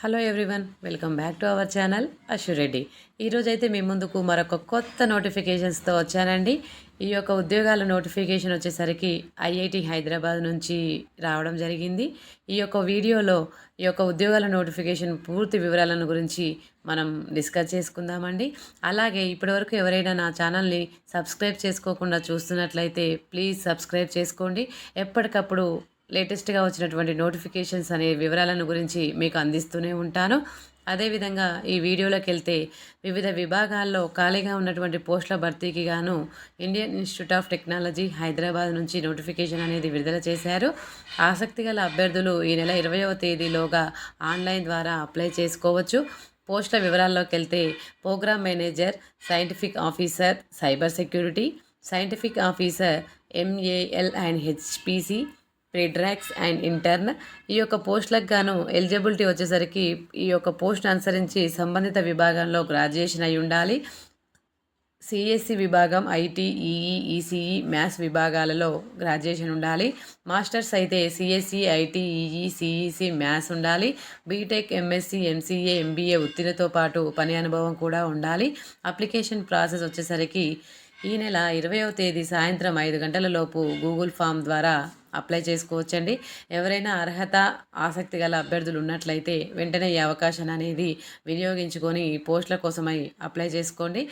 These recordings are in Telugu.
Hello everyone, welcome back to our channel Ashwa Reddy. ఈరోజైతే మీ ముందుకు మరొక కొత్త నోటిఫికేషన్స్తో వచ్చానండి. ఈ యొక్క ఉద్యోగాల నోటిఫికేషన్ వచ్చేసరికి ఐఐటి హైదరాబాద్ నుంచి రావడం జరిగింది. ఈ యొక్క వీడియోలో ఈ యొక్క ఉద్యోగాల నోటిఫికేషన్ పూర్తి వివరాలను గురించి మనం డిస్కస్ చేసుకుందామండి. అలాగే ఇప్పటివరకు ఎవరైనా నా ఛానల్ని సబ్స్క్రైబ్ చేసుకోకుండా చూస్తున్నట్లయితే ప్లీజ్ సబ్స్క్రైబ్ చేసుకోండి. ఎప్పటికప్పుడు లేటెస్ట్గా వచ్చినటువంటి నోటిఫికేషన్స్ అనే వివరాలను గురించి మీకు అందిస్తూనే ఉంటాను. అదేవిధంగా ఈ వీడియోలోకి వెళ్తే వివిధ విభాగాల్లో ఖాళీగా ఉన్నటువంటి పోస్టుల భర్తీకి గాను Indian institute of technology Hyderabad నుంచి నోటిఫికేషన్ అనేది విడుదల చేశారు. ఆసక్తి గల అభ్యర్థులు ఈ నెల 20వ తేదీలోగా ఆన్లైన్ ద్వారా అప్లై చేసుకోవచ్చు. పోస్టుల వివరాల్లోకి వెళ్తే program manager, scientific officer cyber security, scientific officer MAL and HPC, ప్రీడ్రాక్స్ అండ్ ఇంటర్న్. ఈ యొక్క పోస్టులకు గాను ఎలిజిబిలిటీ వచ్చేసరికి ఈ యొక్క పోస్ట్ అనుసరించి సంబంధిత విభాగంలో గ్రాడ్యుయేషన్ అయి ఉండాలి. సిఎస్సి విభాగం, ఐటీ, ఈఈ, ఈసీఈ, మ్యాథ్స్ విభాగాలలో గ్రాడ్యుయేషన్ ఉండాలి. మాస్టర్స్ అయితే CSC, IT, EE, CEC, maths ఉండాలి. బీటెక్, ఎంఎస్సి, ఎంసీఏ, ఎంబీఏ ఉత్తీర్ణతో పాటు పని అనుభవం కూడా ఉండాలి. అప్లికేషన్ ప్రాసెస్ వచ్చేసరికి ఈ నెల 20వ తేదీ సాయంత్రం 5 గంటల లోపు గూగుల్ ఫామ్ ద్వారా అప్లై చేసుకోవచ్చండి. ఎవరైనా అర్హత, ఆసక్తి గల అభ్యర్థులు ఉన్నట్లయితే వెంటనే ఈ అవకాశాన్ని అనేది వినియోగించుకొని పోస్టుల కోసమై అప్లై చేసుకోండి.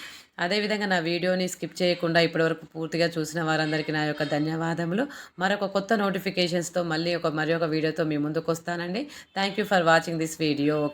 అదేవిధంగా నా వీడియోని స్కిప్ చేయకుండా ఇప్పటివరకు పూర్తిగా చూసిన వారందరికీ నా యొక్క ధన్యవాదములు. మరొక కొత్త నోటిఫికేషన్స్తో మరి ఒక వీడియోతో మీ ముందుకు వస్తానండి. Thank you for watching this video.